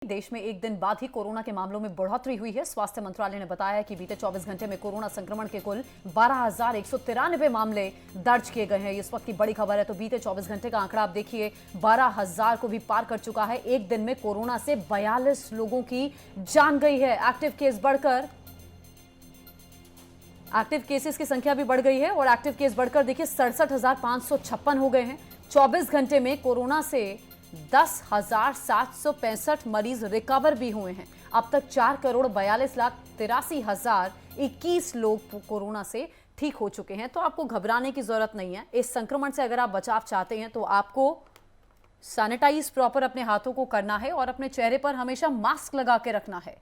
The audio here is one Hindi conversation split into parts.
देश में एक दिन बाद ही कोरोना के मामलों में बढ़ोतरी हुई है। स्वास्थ्य मंत्रालय ने बताया कि बीते 24 घंटे में कोरोना संक्रमण के कुल 12,193 मामले दर्ज किए गए हैं। इस वक्त की बड़ी खबर है। तो बीते 24 घंटे का आंकड़ा आप देखिए 12,000 को भी पार कर चुका है। एक दिन में कोरोना से 42 लोगों की जान गई है। एक्टिव केसेस की संख्या भी बढ़ गई है और एक्टिव केस बढ़कर देखिए 67,556 हो गए हैं। 24 घंटे में कोरोना से 10,765 मरीज रिकवर भी हुए हैं। अब तक 4,42,83,021 लोग कोरोना से ठीक हो चुके हैं। तो आपको घबराने की जरूरत नहीं है। इस संक्रमण से अगर आप बचाव चाहते हैं तो आपको सैनिटाइज प्रॉपर अपने हाथों को करना है और अपने चेहरे पर हमेशा मास्क लगा के रखना है।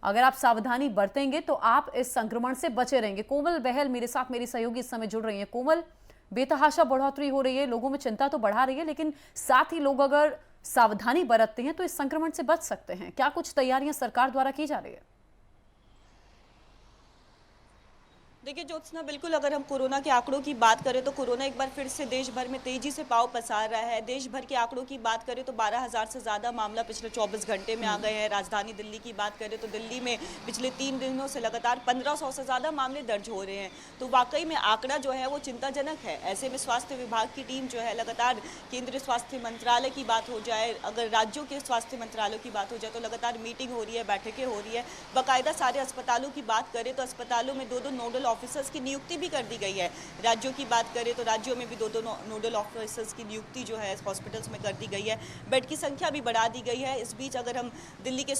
अगर आप सावधानी बरतेंगे तो आप इस संक्रमण से बचे रहेंगे। कोमल बहल मेरे साथ मेरी सहयोगी इस समय जुड़ रही हैं। कोमल, बेतहाशा बढ़ोतरी हो रही है, लोगों में चिंता तो बढ़ा रही है, लेकिन साथ ही लोग अगर सावधानी बरतते हैं तो इस संक्रमण से बच सकते हैं। क्या कुछ तैयारियां सरकार द्वारा की जा रही है? देखिए ज्योत्सना, बिल्कुल अगर हम कोरोना के आंकड़ों की बात करें तो कोरोना एक बार फिर से देश भर में तेजी से पांव पसार रहा है। देश भर के आंकड़ों की बात करें तो 12,000 से ज़्यादा मामला पिछले 24 घंटे में आ गए हैं। राजधानी दिल्ली की बात करें तो दिल्ली में पिछले 3 दिनों से लगातार 1500 से ज़्यादा मामले दर्ज हो रहे हैं। तो वाकई में आंकड़ा जो है वो चिंताजनक है। ऐसे में स्वास्थ्य विभाग की टीम जो है लगातार केंद्रीय स्वास्थ्य मंत्रालय की बात हो जाए, अगर राज्यों के स्वास्थ्य मंत्रालयों की बात हो जाए तो लगातार मीटिंग हो रही है, बैठकें हो रही है। बाकायदा सारे अस्पतालों की बात करें तो अस्पतालों में 2-2 नोडल ऑफिसर्स की नियुक्ति भी कर दी गई है। राज्यों की बात करें तो राज्यों में भी 2-2 नोडल ऑफिसर्स की नियुक्ति जो है हॉस्पिटल्स में कर दी गई है। बेड की संख्या भी बढ़ा दी गई है। इस बीच अगर हम दिल्ली के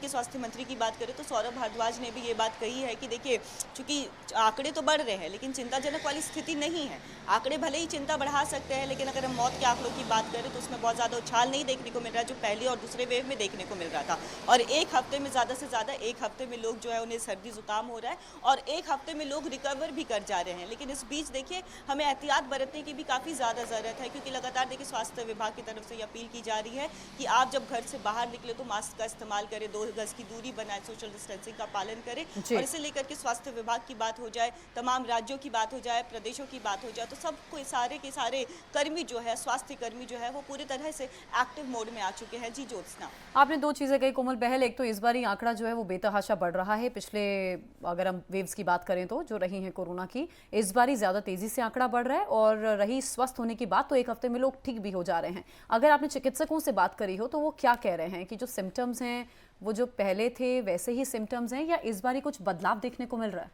स्वास्थ्य मंत्री की बात करें तो सौरभ भारद्वाज ने भी ये बात कही है कि देखिए, चूंकि आंकड़े तो बढ़ रहे हैं लेकिन चिंताजनक वाली स्थिति नहीं है। आंकड़े भले ही चिंता बढ़ा सकते हैं, लेकिन अगर हम मौत के आंकड़ों की बात करें तो उसमें बहुत ज़्यादा उछाल नहीं देखने को मिल रहा है जो पहले और दूसरे वेव में देखने को मिल रहा था। और एक हफ्ते में ज़्यादा से ज़्यादा एक हफ्ते में लोग जो है उन्हें सर्दी जुकाम हो रहा है और एक हफ्ते में लोग रिकवर भी कर जा रहे हैं। लेकिन इस बीच देखिए हमें एहतियात बरतने की भी काफ़ी ज़्यादा ज़रूरत है, क्योंकि लगातार देखिए स्वास्थ्य विभाग की तरफ से ये अपील की जा रही है कि आप जब घर से बाहर निकले तो मास्क का इस्तेमाल करें, 2 गज की दूरी बनाएं, सोशल डिस्टेंसिंग का पालन करें। और इसे लेकर के स्वास्थ्य विभाग की बात हो जाए, तमाम राज्यों की बात हो जाए, प्रदेशों की बात हो जाए, तो सबको सारे के सारे कर्मी जो है, स्वास्थ्य कर्मी जो है वो पूरी तरह से एक्टिव मोड में आ चुके हैं। जी ज्योत्सना, आपने 2 चीजें कही कोमल बहल। एक तो इस बार आंकड़ा जो है वो बेतहाशा बढ़ रहा है। पिछले अगर हम वेव्स की बात करें तो जो रही है कोरोना की, इस बार ज्यादा तेजी से आंकड़ा बढ़ रहा है। और रही स्वस्थ होने की बात तो एक हफ्ते में लोग ठीक भी हो जा रहे हैं। अगर आपने चिकित्सकों से बात करी हो तो वो क्या कह रहे हैं कि जो सिम्टम्स हैं वो जो पहले थे वैसे ही सिम्टम्स हैं या इस बार कुछ बदलाव देखने को मिल रहा है?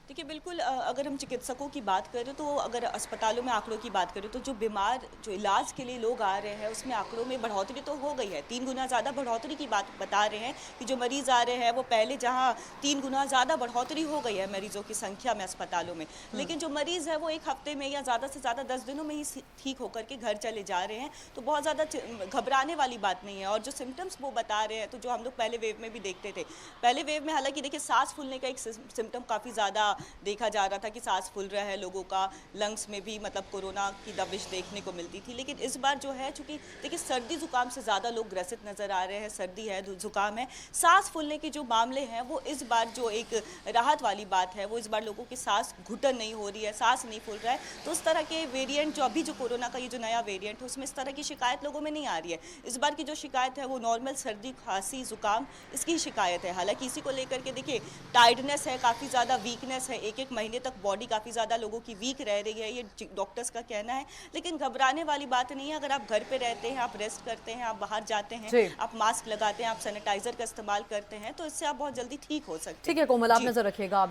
देखिए बिल्कुल अगर हम चिकित्सकों की बात करें तो अगर अस्पतालों में आंकड़ों की बात करें तो जो इलाज के लिए लोग आ रहे हैं उसमें आंकड़ों में बढ़ोतरी तो हो गई है। 3 गुना ज़्यादा बढ़ोतरी की बात बता रहे हैं कि जो मरीज़ आ रहे हैं वो पहले जहां 3 गुना ज़्यादा बढ़ोतरी हो गई है मरीजों की संख्या में अस्पतालों में, लेकिन जो मरीज़ है वो एक हफ्ते में या ज़्यादा से ज़्यादा 10 दिनों में ही ठीक होकर के घर चले जा रहे हैं। तो बहुत ज़्यादा घबराने वाली बात नहीं है। और जो सिम्टम्स वो बता रहे हैं तो जो हम लोग पहले वेव में भी देखते थे, पहले वेव में हालांकि देखिए सांस फूलने का एक सिम्टम काफ़ी ज़्यादा देखा जा रहा था कि सांस फूल रहा है लोगों का, लंग्स में भी मतलब कोरोना की दबिश देखने को मिलती थी। लेकिन इस बार जो है चूंकि देखिए सर्दी जुकाम से ज़्यादा लोग ग्रसित नज़र आ रहे हैं। सर्दी है, जुकाम है, सांस फूलने के जो मामले हैं वो इस बार जो एक राहत वाली बात है वो इस बार लोगों की सांस घुटन नहीं हो रही है, सांस नहीं फूल रहा है। तो उस तरह के वेरिएंट जो अभी जो कोरोना का ये जो नया वेरिएंट है उसमें इस तरह की शिकायत लोगों में नहीं आ रही है। इस बार की जो शिकायत है वो नॉर्मल सर्दी, खांसी, जुकाम इसकी शिकायत है। हालांकि इसी को लेकर के देखिए टायर्डनेस है, काफ़ी ज़्यादा वीकनेस है, एक महीने तक बॉडी काफ़ी ज़्यादा लोगों की वीक रह रही है, ये डॉक्टर्स का कहना है। लेकिन घबराने वाली बात नहीं है। अगर आप घर पे रहते हैं, आप रेस्ट करते हैं, आप बाहर जाते हैं, आप मास्क लगाते हैं, आप सैनिटाइजर का इस्तेमाल करते हैं तो इससे आप बहुत जल्दी ठीक हो सकते हैं। ठीक है कोमल, आप नजर रखिएगा।